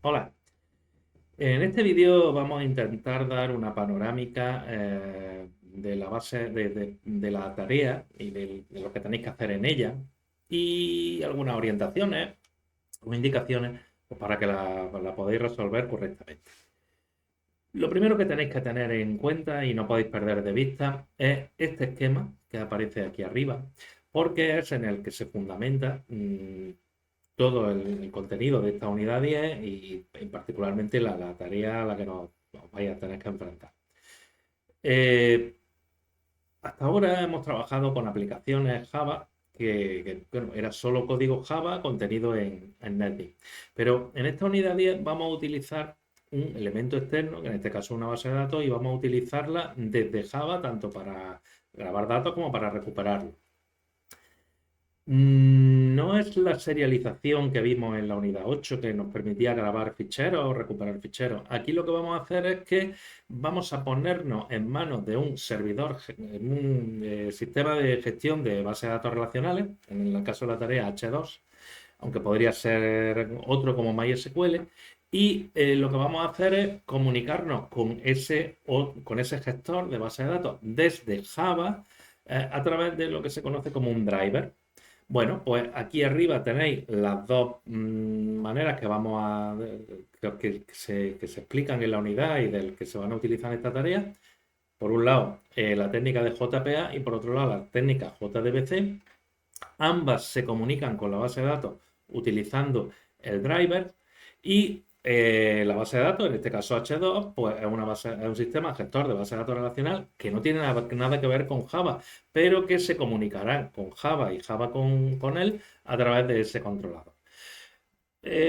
Hola, en este vídeo vamos a intentar dar una panorámica de la base de la tarea y de lo que tenéis que hacer en ella y algunas orientaciones o indicaciones pues, para que la podáis resolver correctamente. Lo primero que tenéis que tener en cuenta y no podéis perder de vista es este esquema que aparece aquí arriba, porque es en el que se fundamenta todo el contenido de esta unidad 10 y particularmente la tarea a la que nos vais a tener que enfrentar. Eh, Hasta ahora hemos trabajado con aplicaciones Java bueno, era solo código Java contenido en NetBeans. Pero en esta unidad 10 vamos a utilizar un elemento externo, que en este caso es una base de datos, y vamos a utilizarla desde Java tanto para grabar datos como para recuperarlos. No es la serialización que vimos en la unidad 8 que nos permitía grabar ficheros o recuperar ficheros. Aquí lo que vamos a hacer es que vamos a ponernos en manos de un servidor, en un sistema de gestión de bases de datos relacionales, en el caso de la tarea H2, aunque podría ser otro como MySQL, y lo que vamos a hacer es comunicarnos con ese gestor de base de datos desde Java a través de lo que se conoce como un driver. Bueno, pues aquí arriba tenéis las dos maneras que vamos a que se explican en la unidad y del que se van a utilizar en esta tarea. Por un lado, la técnica de JPA y por otro lado, la técnica JDBC. Ambas se comunican con la base de datos utilizando el driver y la base de datos, en este caso H2, pues es un sistema gestor de base de datos relacional que no tiene nada que ver con Java, pero que se comunicará con Java y Java con él a través de ese controlador.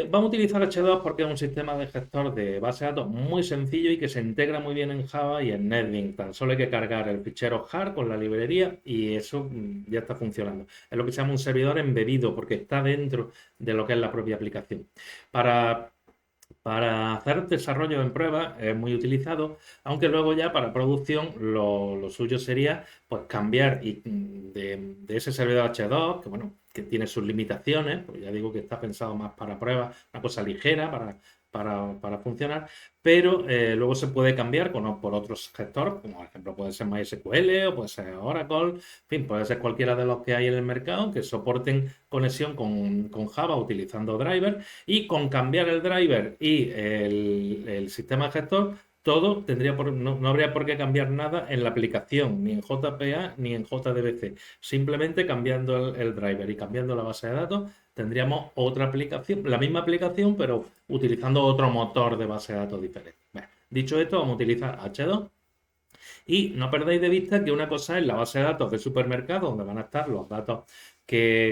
Vamos a utilizar H2 porque es un sistema de gestor de base de datos muy sencillo y que se integra muy bien en Java y en NetBeans. Tan solo hay que cargar el fichero jar con la librería y eso ya está funcionando. Es lo que se llama un servidor embebido porque está dentro de lo que es la propia aplicación. Para para hacer desarrollo en prueba es muy utilizado, aunque luego ya para producción lo suyo sería pues cambiar de ese servidor H2, que bueno, que tiene sus limitaciones, pues ya digo que está pensado más para pruebas, una cosa ligera para funcionar, pero luego se puede cambiar por otros gestores, como por ejemplo puede ser MySQL o puede ser Oracle, en fin, puede ser cualquiera de los que hay en el mercado que soporten conexión con Java utilizando driver y con cambiar el driver y el sistema gestor, todo no habría por qué cambiar nada en la aplicación, ni en JPA ni en JDBC. Simplemente cambiando el driver y cambiando la base de datos, tendríamos otra aplicación, la misma aplicación, pero utilizando otro motor de base de datos diferente. Bueno, dicho esto, vamos a utilizar H2 y no perdáis de vista que una cosa es la base de datos del supermercado, donde van a estar los datos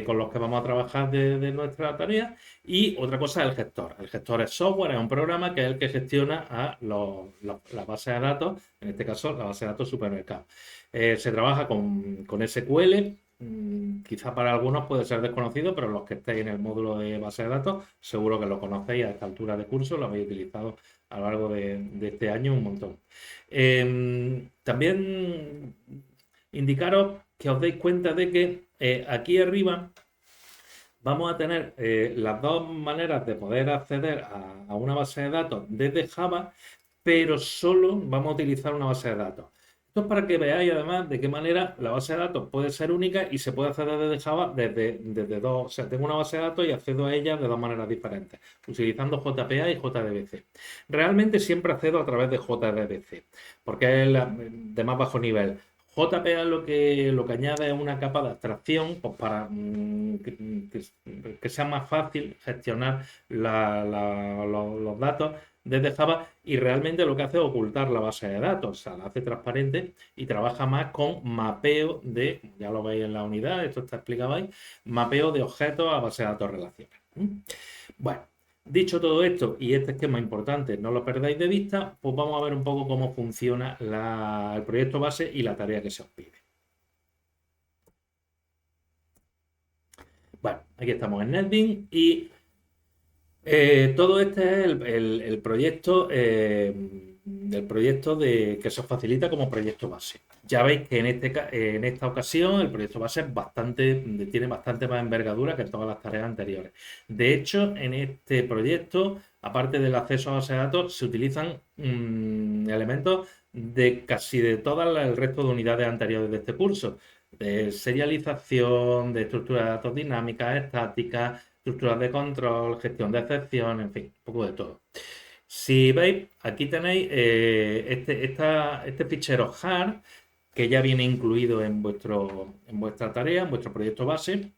con los que vamos a trabajar de nuestra tarea, y otra cosa es el gestor. El gestor es software, es un programa que es el que gestiona la base de datos, en este caso la base de datos supermercado. Se trabaja con SQL. Quizá para algunos puede ser desconocido, pero los que estéis en el módulo de base de datos, seguro que lo conocéis a esta altura de curso, lo habéis utilizado a lo largo de este año un montón. También indicaros que os deis cuenta de que aquí arriba vamos a tener las dos maneras de poder acceder a una base de datos desde Java, pero solo vamos a utilizar una base de datos. Esto es para que veáis además de qué manera la base de datos puede ser única y se puede acceder desde Java desde dos. O sea, tengo una base de datos y accedo a ella de dos maneras diferentes, utilizando JPA y JDBC. Realmente siempre accedo a través de JDBC, porque es de más bajo nivel. JPA lo que añade es una capa de abstracción pues para que sea más fácil gestionar los datos desde Java y realmente lo que hace es ocultar la base de datos, o sea, la hace transparente y trabaja más con mapeo ya lo veis en la unidad, esto está explicado ahí, mapeo de objetos a base de datos relaciones. Bueno, dicho todo esto y este esquema importante, no lo perdáis de vista, pues vamos a ver un poco cómo funciona el proyecto base y la tarea que se os pide. Bueno, aquí estamos en NetBeans y todo este es el proyecto del proyecto que se os facilita como proyecto base. Ya veis que en esta ocasión el proyecto base tiene bastante más envergadura que en todas las tareas anteriores. De hecho, en este proyecto, aparte del acceso a base de datos, se utilizan elementos de casi de todas el resto de unidades anteriores de este curso, de serialización, de estructuras de datos dinámicas, estáticas, estructuras de control, gestión de excepción, en fin, un poco de todo. Si veis, aquí tenéis este fichero jar que ya viene incluido en vuestra tarea, en vuestro proyecto base,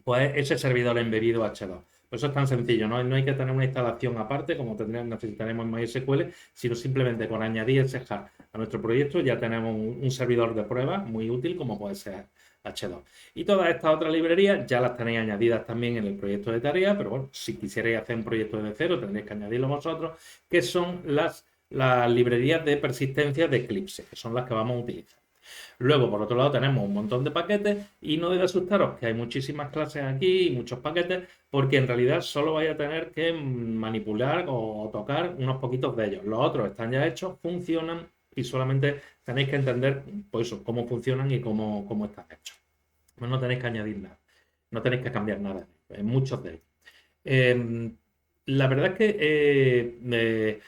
pues ese servidor embebido H2. Por eso es tan sencillo, no hay que tener una instalación aparte como necesitaremos en MySQL, sino simplemente con añadir ese jar a nuestro proyecto ya tenemos un servidor de prueba muy útil como puede ser H2. Y todas estas otras librerías ya las tenéis añadidas también en el proyecto de tarea, pero bueno, si quisierais hacer un proyecto de cero tendréis que añadirlo vosotros, que son las librerías de persistencia de Eclipse, que son las que vamos a utilizar. Luego, por otro lado, tenemos un montón de paquetes y no debe asustaros que hay muchísimas clases aquí y muchos paquetes, porque en realidad solo vais a tener que manipular o tocar unos poquitos de ellos. Los otros están ya hechos, funcionan y solamente tenéis que entender pues eso, cómo funcionan y cómo están hechos. No tenéis que añadir nada, no tenéis que cambiar nada en muchos de ellos. La verdad es que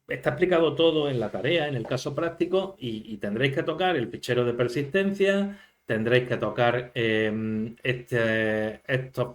está explicado todo en la tarea, en el caso práctico, y tendréis que tocar el fichero de persistencia, tendréis que tocar estos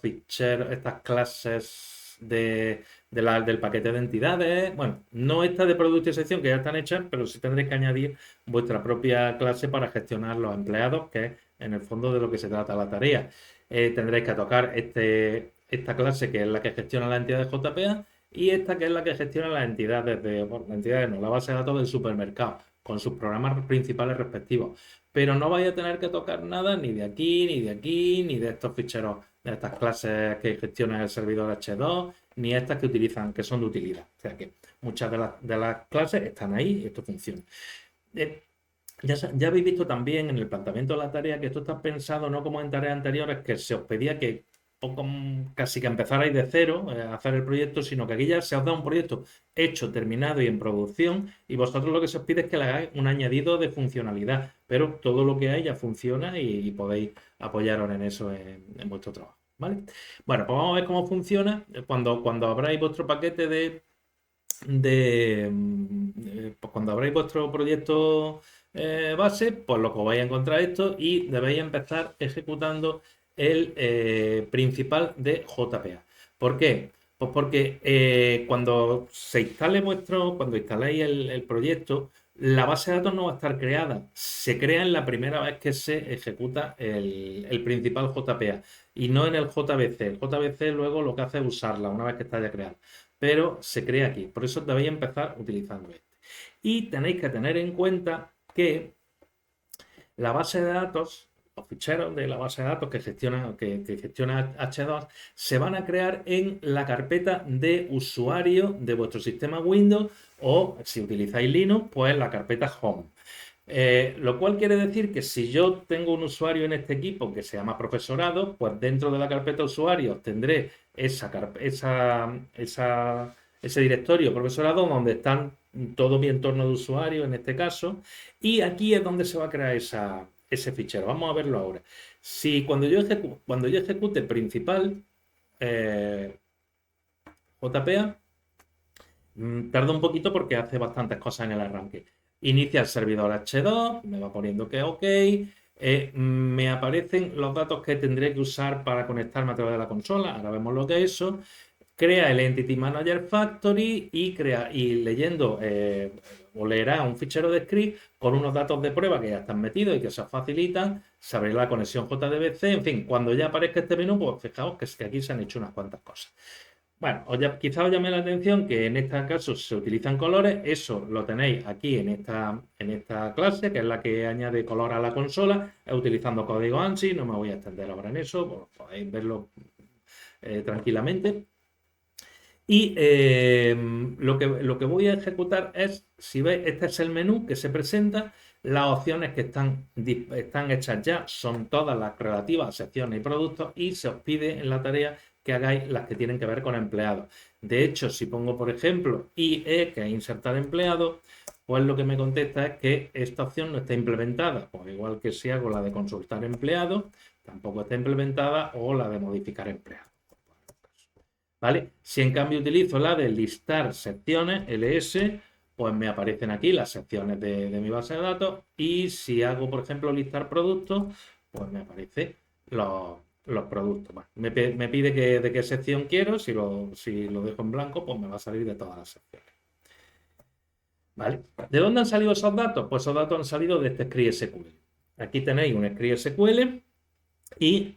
ficheros, estas clases del paquete de entidades. Bueno, no esta de producto y sección que ya están hechas, pero sí tendréis que añadir vuestra propia clase para gestionar los empleados, que es en el fondo de lo que se trata la tarea. Tendréis que tocar esta clase que es la que gestiona la entidad de JPA y esta que es la que gestiona las entidades la base de datos del supermercado, con sus programas principales respectivos. Pero no vais a tener que tocar nada ni de aquí, ni de aquí, ni de estos ficheros, de estas clases que gestionan el servidor H2, ni estas que utilizan, que son de utilidad. O sea que muchas de las clases están ahí y esto funciona. Ya habéis visto también en el planteamiento de la tarea que esto está pensado no como en tareas anteriores, que se os pedía que casi que empezarais de cero a hacer el proyecto, sino que aquí ya se os da un proyecto hecho, terminado y en producción, y vosotros lo que se os pide es que le hagáis un añadido de funcionalidad, pero todo lo que hay ya funciona y podéis apoyaros en eso en vuestro trabajo, ¿vale? Bueno, pues vamos a ver cómo funciona cuando abráis vuestro paquete pues cuando abráis vuestro proyecto base, pues lo que vais a encontrar esto y debéis empezar ejecutando el principal de JPA. ¿Por qué? Pues porque cuando instaléis el proyecto, la base de datos no va a estar creada. Se crea en la primera vez que se ejecuta el principal JPA y no en el JBC. El JBC luego lo que hace es usarla una vez que está ya creada. Pero se crea aquí. Por eso debéis empezar utilizando este. Y tenéis que tener en cuenta que la base de datos, los ficheros de la base de datos que gestiona H2 se van a crear en la carpeta de usuario de vuestro sistema Windows o si utilizáis Linux, pues la carpeta Home. Lo cual quiere decir que si yo tengo un usuario en este equipo que se llama profesorado, pues dentro de la carpeta usuarios tendré ese directorio profesorado donde están todo mi entorno de usuario en este caso, y aquí es donde se va a crear ese fichero. Vamos a verlo ahora. Si cuando yo ejecute el principal JPA, tarda un poquito porque hace bastantes cosas en el arranque. Inicia el servidor H2, me va poniendo que OK. Me aparecen los datos que tendré que usar para conectarme a través de la consola. Ahora vemos lo que es eso. Crea el Entity Manager Factory y leyendo o leerá un fichero de script con unos datos de prueba que ya están metidos y que se os facilitan. Sabré la conexión JDBC. En fin, cuando ya aparezca este menú, pues fijaos que aquí se han hecho unas cuantas cosas. Bueno, quizá os llame la atención que en este caso se utilizan colores, eso lo tenéis aquí en esta clase, que es la que añade color a la consola, utilizando código ANSI, no me voy a extender ahora en eso, pues podéis verlo tranquilamente. Y lo que voy a ejecutar es, si veis, este es el menú que se presenta, las opciones que están hechas ya son todas las relativas a secciones y productos y se os pide en la tarea que hagáis las que tienen que ver con empleados. De hecho, si pongo, por ejemplo, IE, que es insertar empleado, pues lo que me contesta es que esta opción no está implementada. Pues igual que si hago la de consultar empleados, tampoco está implementada, o la de modificar empleados. ¿Vale? Si en cambio utilizo la de listar secciones, ls, pues me aparecen aquí las secciones de mi base de datos, y si hago, por ejemplo, listar productos, pues me aparecen los productos. Bueno, me pide de qué sección quiero. Si lo dejo en blanco, pues me va a salir de todas las secciones. ¿Vale? ¿De dónde han salido esos datos? Pues esos datos han salido de este Script SQL. Aquí tenéis un Script SQL y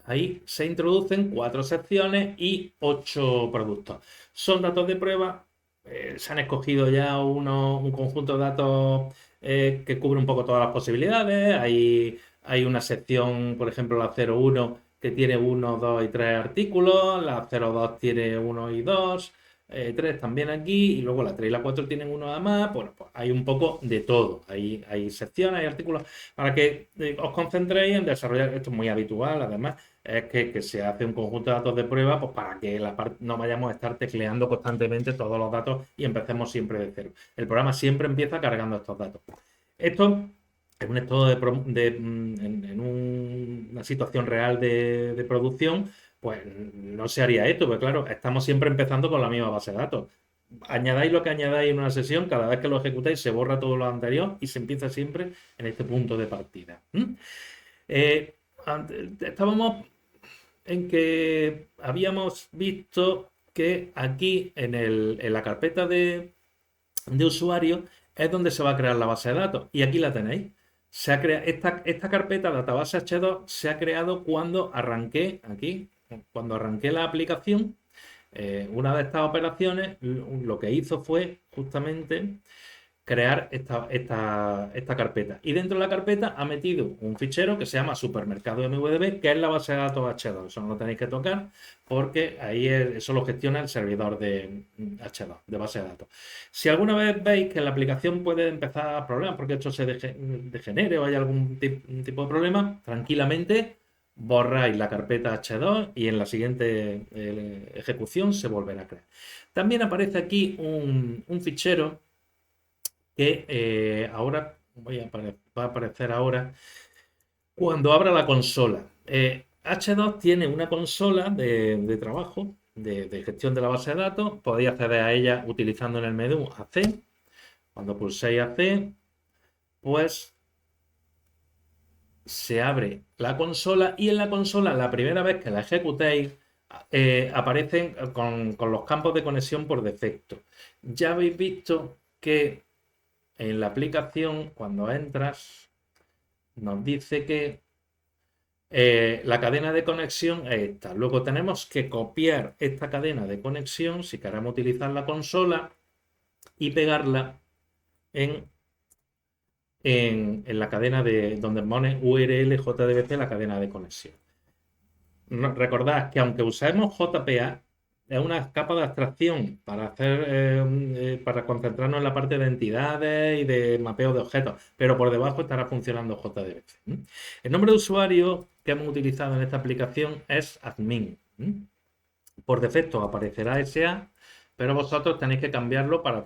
ahí se introducen 4 secciones y 8 productos. Son datos de prueba. Se han escogido ya un conjunto de datos que cubre un poco todas las posibilidades. Hay una sección, por ejemplo, la 01, que tiene 1, 2 y 3 artículos. La 02 tiene 1 y 2. 3 también aquí, y luego la 3 y la 4 tienen uno nada más. Bueno, pues hay un poco de todo. Hay secciones, hay artículos, para que os concentréis en desarrollar. Esto es muy habitual, además, es que se hace un conjunto de datos de prueba, pues para que no vayamos a estar tecleando constantemente todos los datos y empecemos siempre de cero. El programa siempre empieza cargando estos datos. Esto en un estado en una situación real de producción, pues no se haría esto, porque claro, estamos siempre empezando con la misma base de datos. Añadáis lo que añadáis en una sesión, cada vez que lo ejecutáis se borra todo lo anterior y se empieza siempre en este punto de partida. Estábamos en que habíamos visto que aquí en la carpeta de usuario es donde se va a crear la base de datos, y aquí la tenéis. Esta carpeta database H2 se ha creado cuando arranqué la aplicación. Una de estas operaciones lo que hizo fue justamente crear esta carpeta, y dentro de la carpeta ha metido un fichero que se llama supermercado MVDB, que es la base de datos H2. Eso no lo tenéis que tocar, porque ahí eso lo gestiona el servidor de H2, de base de datos. Si alguna vez veis que la aplicación puede empezar a problemas porque esto se degenere o hay algún tipo de problema, tranquilamente borráis la carpeta H2 y en la siguiente ejecución se volverá a crear. También aparece aquí un fichero que ahora va a aparecer ahora cuando abra la consola. H2 tiene una consola de trabajo, de gestión de la base de datos. Podéis acceder a ella utilizando en el menú AC. Cuando pulséis AC, pues se abre la consola, y en la consola, la primera vez que la ejecutéis, aparecen con los campos de conexión por defecto. Ya habéis visto que en la aplicación, cuando entras, nos dice que la cadena de conexión es esta. Luego tenemos que copiar esta cadena de conexión si queremos utilizar la consola y pegarla en la cadena de donde pone URL JDBC, la cadena de conexión. Recordad que aunque usemos JPA, es una capa de abstracción para concentrarnos en la parte de entidades y de mapeo de objetos, pero por debajo estará funcionando JDBC. El nombre de usuario que hemos utilizado en esta aplicación es admin. Por defecto aparecerá SA, pero vosotros tenéis que cambiarlo para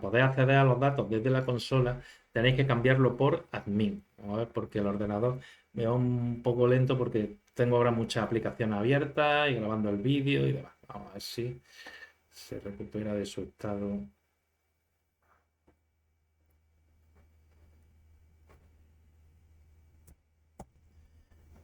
poder acceder a los datos desde la consola. Tenéis que cambiarlo por admin. Vamos a ver, porque el ordenador me va un poco lento porque tengo ahora muchas aplicaciones abiertas y grabando el vídeo y demás. Vamos a ver si se recupera de su estado.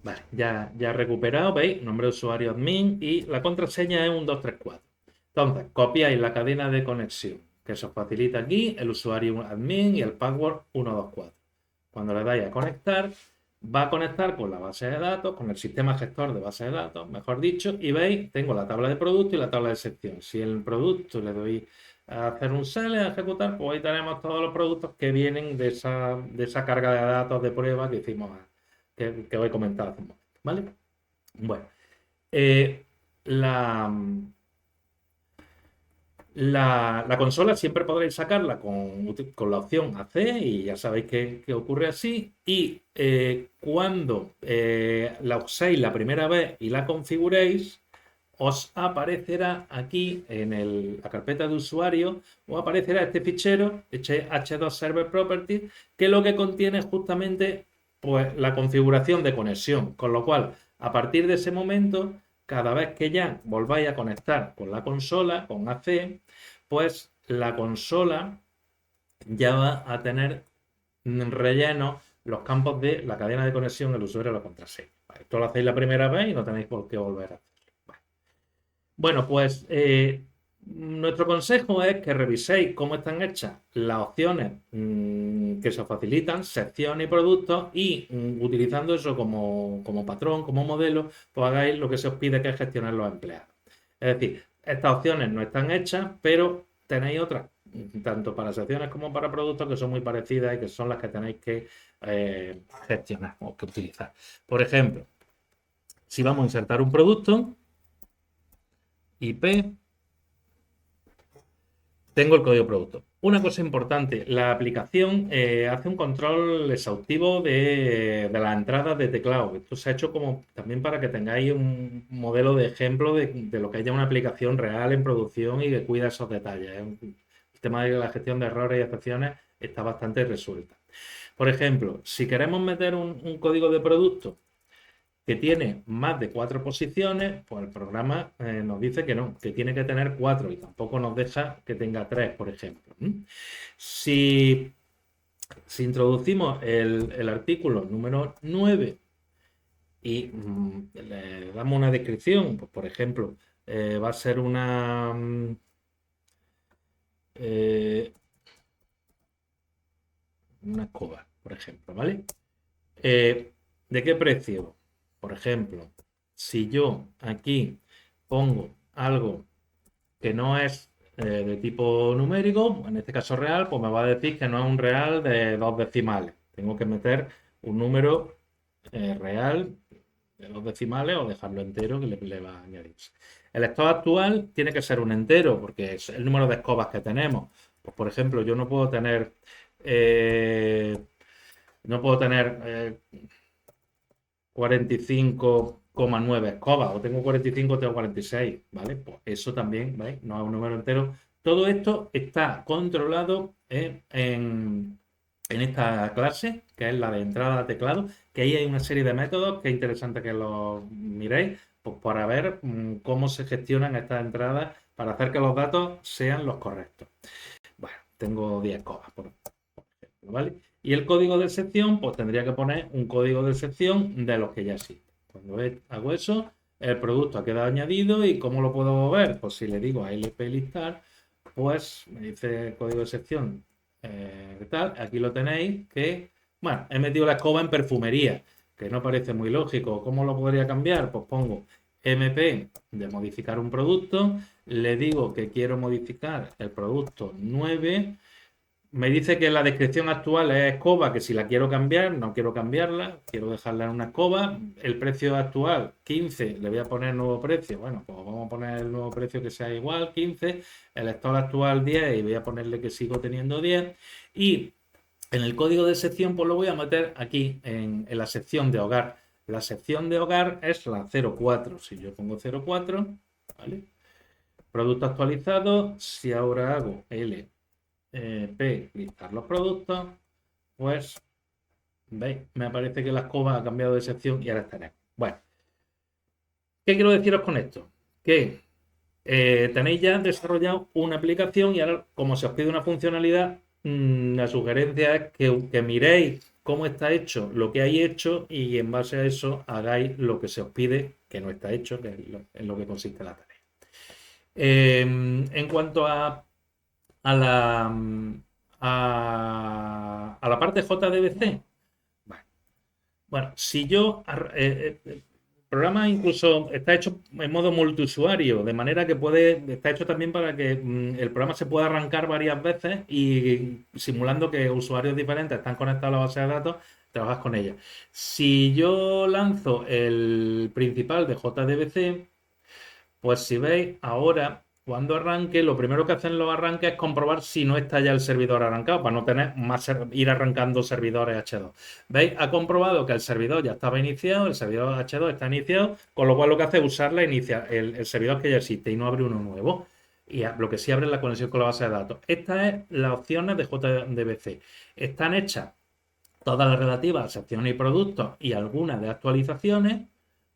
Vale, ya he recuperado, ¿veis? Nombre de usuario admin y la contraseña es 1234. Entonces, copiáis la cadena de conexión que se os facilita aquí, el usuario admin y el password 124. Cuando le dais a conectar, va a conectar con la base de datos, con el sistema gestor de base de datos, mejor dicho, y veis, tengo la tabla de producto y la tabla de sección. Si el producto le doy a hacer un select, a ejecutar, pues ahí tenemos todos los productos que vienen de esa carga de datos de prueba que hicimos, que os he comentado hace un momento, ¿vale? Bueno, la consola siempre podréis sacarla con la opción AC, y ya sabéis que ocurre así. Y cuando la uséis la primera vez y la configuréis, os aparecerá aquí en la carpeta de usuario, os aparecerá este fichero, este H2 Server Properties, que lo que contiene es justamente pues, la configuración de conexión, con lo cual, a partir de ese momento, cada vez que ya volváis a conectar con la consola, con AC, pues la consola ya va a tener relleno los campos de la cadena de conexión, el usuario y la contraseña. Vale, esto lo hacéis la primera vez y no tenéis por qué volver a hacerlo. Vale. Bueno, pues nuestro consejo es que reviséis cómo están hechas las opciones que se os facilitan, sección y productos, y utilizando eso como patrón, como modelo, pues hagáis lo que se os pide, que es gestionar los empleados. Es decir, estas opciones no están hechas, pero tenéis otras, tanto para secciones como para productos, que son muy parecidas y que son las que tenéis que gestionar o que utilizar. Por ejemplo, si vamos a insertar un producto, IP, tengo el código producto. Una cosa importante, la aplicación hace un control exhaustivo de las entradas de teclado. Esto se ha hecho como también para que tengáis un modelo de ejemplo de lo que haya una aplicación real en producción y que cuida esos detalles. El tema de la gestión de errores y excepciones está bastante resuelta. Por ejemplo, si queremos meter un código de producto que tiene más de 4 posiciones, pues el programa nos dice que no, que tiene que tener 4 y tampoco nos deja que tenga 3, por ejemplo. Si introducimos el artículo número 9 y le damos una descripción, pues por ejemplo, va a ser una escoba, por ejemplo, ¿vale? ¿De qué precio? Por ejemplo, si yo aquí pongo algo que no es de tipo numérico, en este caso real, pues me va a decir que no es un real de 2 decimales. Tengo que meter un número real de 2 decimales o dejarlo entero, que le va a añadir. El estado actual tiene que ser un entero porque es el número de escobas que tenemos. Pues, por ejemplo, yo no puedo tener eh, 45,9 escobas, o tengo 45 o tengo 46, ¿vale? Pues eso también, ¿vale? No es un número entero. Todo esto está controlado en esta clase, que es la de entrada a teclado, que ahí hay una serie de métodos que es interesante que los miréis, pues para ver cómo se gestionan estas entradas para hacer que los datos sean los correctos. Bueno, tengo 10 escobas, por ejemplo, ¿vale? Y el código de sección, pues tendría que poner un código de sección de los que ya existen. Cuando hago eso, el producto ha quedado añadido. ¿Y cómo lo puedo ver? Pues si le digo a LP listar, pues me dice el código de sección tal. Aquí lo tenéis, que, bueno, he metido la escoba en perfumería, que no parece muy lógico. ¿Cómo lo podría cambiar? Pues pongo MP de modificar un producto, le digo que quiero modificar el producto 9. Me dice que la descripción actual es escoba, que si la quiero cambiar, no quiero cambiarla, quiero dejarla en una escoba. El precio actual, 15, le voy a poner nuevo precio. Bueno, pues vamos a poner el nuevo precio que sea igual, 15. El stock actual, 10, y voy a ponerle que sigo teniendo 10. Y en el código de sección, pues lo voy a meter aquí en la sección de hogar. La sección de hogar es la 04. Si yo pongo 04, ¿vale? Producto actualizado. Si ahora hago L P, listar los productos, pues veis, me aparece que la escoba ha cambiado de sección y ahora está en. Bueno, ¿qué quiero deciros con esto? Que tenéis ya desarrollado una aplicación y ahora, como se os pide una funcionalidad, la sugerencia es que miréis cómo está hecho lo que hay hecho y en base a eso hagáis lo que se os pide que no está hecho, que es en lo que consiste la tarea. En cuanto a la, a la parte JDBC. Bueno, si yo... el programa incluso está hecho en modo multiusuario, de manera que está hecho también para que el programa se pueda arrancar varias veces y simulando que usuarios diferentes están conectados a la base de datos, trabajas con ella. Si yo lanzo el principal de JDBC, pues si veis ahora Cuando arranque, lo primero que hacen los arranques es comprobar si no está ya el servidor arrancado, para no tener más ir arrancando servidores H2. ¿Veis? Ha comprobado que el servidor ya estaba iniciado, el servidor H2 está iniciado, con lo cual lo que hace es usar el servidor que ya existe y no abre uno nuevo. Y lo que sí abre es la conexión con la base de datos. Estas es las opciones de JDBC. Están hechas todas las relativas a secciones y productos y algunas de actualizaciones.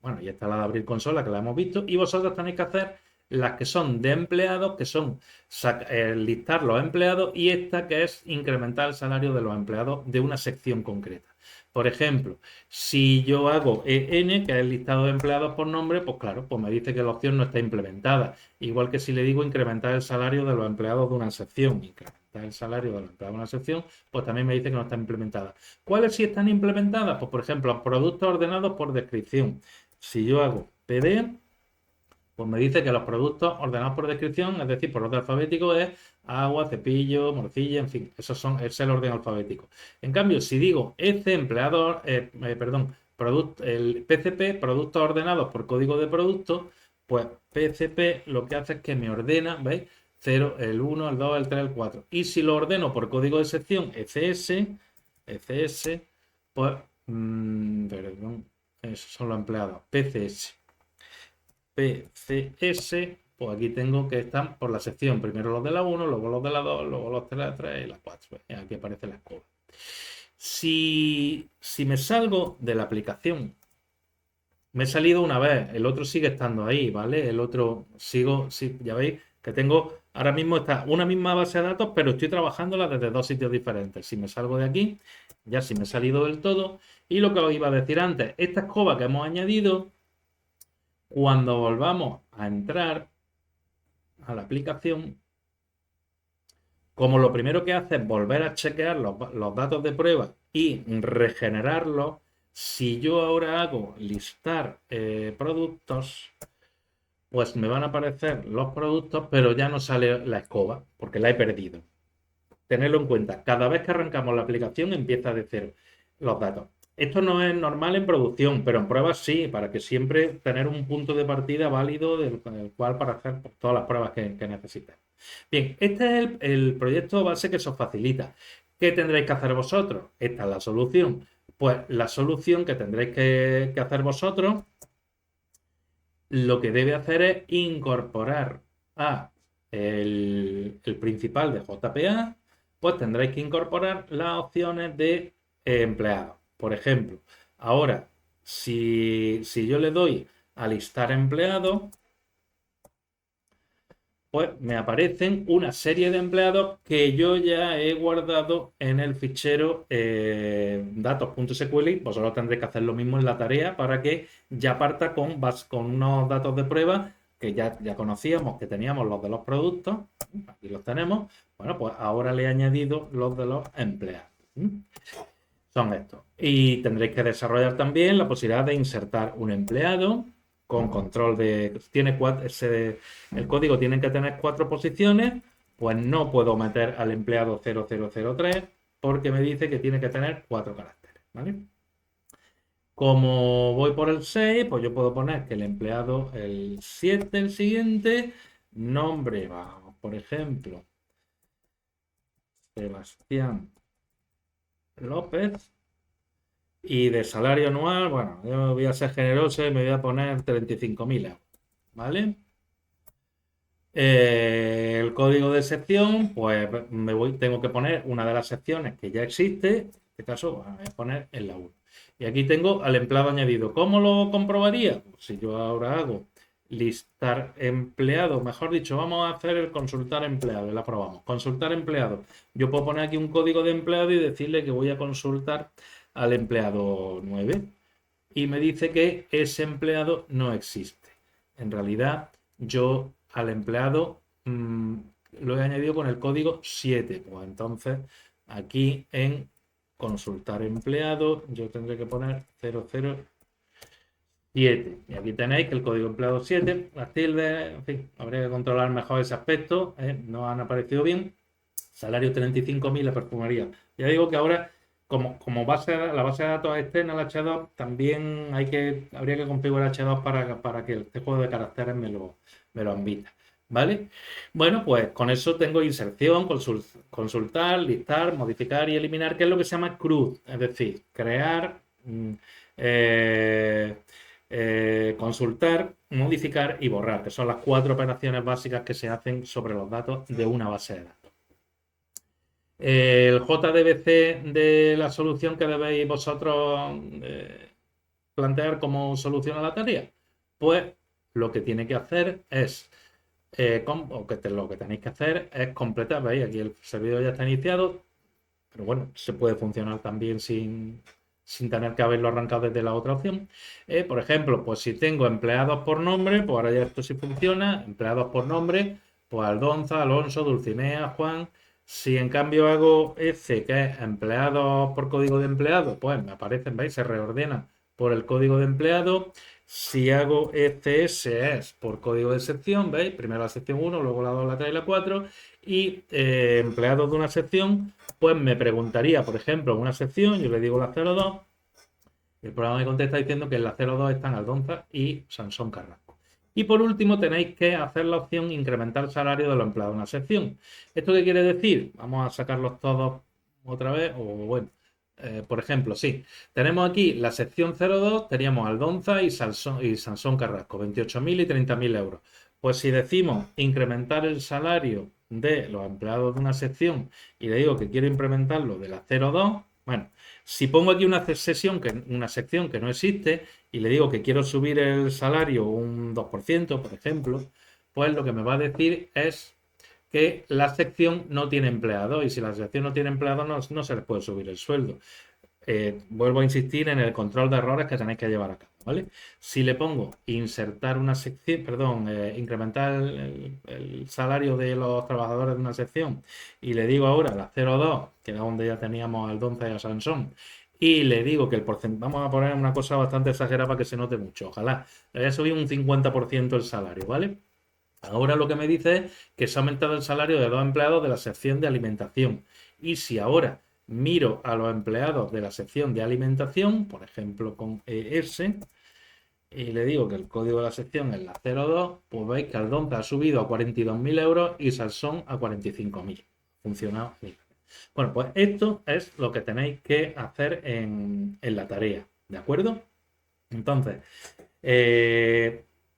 Bueno, y está la de abrir consola que la hemos visto. Y vosotros tenéis que hacer las que son de empleados, que son listar los empleados, y esta que es incrementar el salario de los empleados de una sección concreta. Por ejemplo, si yo hago EN, que es el listado de empleados por nombre, pues claro, pues me dice que la opción no está implementada. Igual que si le digo incrementar el salario de los empleados de una sección, incrementar el salario de los empleados de una sección, pues también me dice que no está implementada. ¿Cuáles sí están implementadas? Pues por ejemplo, productos ordenados por descripción. Si yo hago PD, pues me dice que los productos ordenados por descripción, es decir, por orden alfabético, es agua, cepillo, morcilla, en fin, es el orden alfabético. En cambio, si digo este empleador, perdón, el PCP, productos ordenados por código de producto, pues PCP lo que hace es que me ordena, ¿veis? 0, el 1, el 2, el 3, el 4. Y si lo ordeno por código de sección ECS, pues, perdón, esos son los empleados, PCS. PCS, pues aquí tengo que están por la sección, primero los de la 1, luego los de la 2, luego los de la 3 y la 4. Aquí aparece la escoba. Si me salgo de la aplicación, me he salido una vez, el otro sigue estando ahí, ¿vale? El otro ya veis que tengo, ahora mismo está una misma base de datos, pero estoy trabajándola desde dos sitios diferentes. Si me salgo de aquí, ya sí me he salido del todo. Y lo que os iba a decir antes, esta escoba que hemos añadido, cuando volvamos a entrar a la aplicación, como lo primero que hace es volver a chequear los datos de prueba y regenerarlos, si yo ahora hago listar productos, pues me van a aparecer los productos, pero ya no sale la escoba, porque la he perdido. Tenedlo en cuenta, cada vez que arrancamos la aplicación empieza de cero los datos. Esto no es normal en producción, pero en pruebas sí, para que siempre tener un punto de partida válido del cual para hacer todas las pruebas que necesites. Bien, este es el proyecto base que se os facilita. ¿Qué tendréis que hacer vosotros? Esta es la solución. Pues la solución que tendréis que hacer vosotros, lo que debe hacer es incorporar a el principal de JPA, pues tendréis que incorporar las opciones de empleados. Por ejemplo, ahora, si yo le doy a listar empleados, pues me aparecen una serie de empleados que yo ya he guardado en el fichero datos.sql. Vosotros tendréis que hacer lo mismo en la tarea para que ya parta con unos datos de prueba que ya conocíamos, que teníamos los de los productos. Aquí los tenemos. Bueno, pues ahora le he añadido los de los empleados. Son estos. Y tendréis que desarrollar también la posibilidad de insertar un empleado con control de... el código tiene que tener 4 posiciones, pues no puedo meter al empleado 0003 porque me dice que tiene que tener 4 caracteres, ¿vale? Como voy por el 6, pues yo puedo poner que el empleado, el 7, el siguiente, nombre, vamos, por ejemplo, Sebastián López. Y de salario anual, bueno, yo voy a ser generoso y me voy a poner 35.000 euros, ¿vale? El código de sección, pues tengo que poner una de las secciones que ya existe, en este caso voy a poner en la 1. Y aquí tengo al empleado añadido. ¿Cómo lo comprobaría? Pues si yo ahora hago listar empleado, mejor dicho, vamos a hacer el consultar empleado y la probamos. Consultar empleado. Yo puedo poner aquí un código de empleado y decirle que voy a consultar al empleado 9 y me dice que ese empleado no existe. En realidad, yo al empleado lo he añadido con el código 7. Pues entonces, aquí en consultar empleado, yo tendré que poner 007. Y aquí tenéis que el código empleado 7, las tildes, en fin, habría que controlar mejor ese aspecto. No han aparecido bien. Salario 35.000 la perfumería. Ya digo que ahora, como la base de datos externa, el H2, también habría que configurar H2 para que este juego de caracteres me lo admita. ¿Vale? Bueno, pues con eso tengo inserción, consultar, listar, modificar y eliminar, que es lo que se llama CRUD, es decir, crear, eh, consultar, modificar y borrar, que son las 4 operaciones básicas que se hacen sobre los datos de una base de datos. El JDBC de la solución que debéis vosotros plantear como solución a la tarea, pues lo que tiene que hacer es lo que tenéis que hacer es completar, veis, aquí el servidor ya está iniciado, pero bueno, se puede funcionar también sin tener que haberlo arrancado desde la otra opción. Por ejemplo, pues si tengo empleados por nombre, pues ahora ya esto sí funciona, empleados por nombre, pues Aldonza, Alonso, Dulcinea, Juan. Si en cambio hago ese, que es empleados por código de empleado, pues me aparecen, veis, se reordena por el código de empleado. Si hago ECS es por código de sección, ¿veis? Primero la sección 1, luego la 2, la 3 y la 4. Y empleados de una sección, pues me preguntaría, por ejemplo, en una sección, yo le digo la 02, el programa me contesta diciendo que en la 02 están Aldonza y Sansón Carrasco. Y por último tenéis que hacer la opción incrementar el salario de los empleados de una sección. ¿Esto qué quiere decir? Vamos a sacarlos todos otra vez, o bueno, por ejemplo, sí, tenemos aquí la sección 02, teníamos Aldonza y Sansón Carrasco, 28.000 y 30.000 euros. Pues si decimos incrementar el salario de los empleados de una sección y le digo que quiero incrementarlo de la 02, bueno, si pongo aquí una sección que no existe y le digo que quiero subir el salario un 2%, por ejemplo, pues lo que me va a decir es que la sección no tiene empleado y si la sección no tiene empleado no se les puede subir el sueldo. Vuelvo a insistir en el control de errores que tenéis que llevar a cabo, ¿vale? Si le pongo insertar una sección, perdón, incrementar el salario de los trabajadores de una sección y le digo ahora la 02, que era donde ya teníamos al Aldonza y a Sansón, y le digo que el porcentaje, vamos a poner una cosa bastante exagerada para que se note mucho, ojalá, le voy a subir un 50% el salario, ¿vale? Ahora lo que me dice es que se ha aumentado el salario de 2 empleados de la sección de alimentación. Y si ahora miro a los empleados de la sección de alimentación, por ejemplo con ES, y le digo que el código de la sección es la 02, pues veis que Aldonza ha subido a 42.000 euros y Salsón a 45.000. Funcionado bien. Bueno, pues esto es lo que tenéis que hacer en la tarea, ¿de acuerdo? Entonces,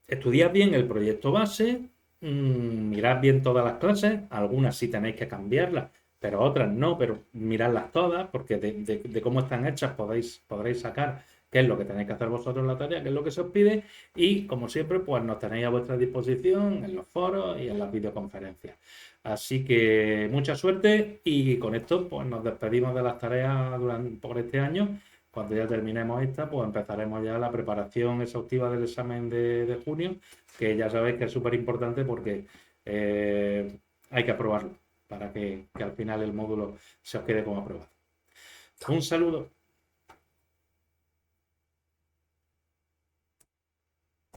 estudiad bien el proyecto base, mirad bien todas las clases, algunas sí tenéis que cambiarlas, pero otras no, pero miradlas todas, porque de cómo están hechas podréis sacar qué es lo que tenéis que hacer vosotros en la tarea, qué es lo que se os pide, y como siempre, pues nos tenéis a vuestra disposición en los foros y en las videoconferencias. Así que mucha suerte y con esto pues nos despedimos de las tareas por este año. Cuando ya terminemos esta, pues empezaremos ya la preparación exhaustiva del examen de junio, que ya sabéis que es súper importante porque hay que aprobarlo para que al final el módulo se os quede como aprobado. Un saludo.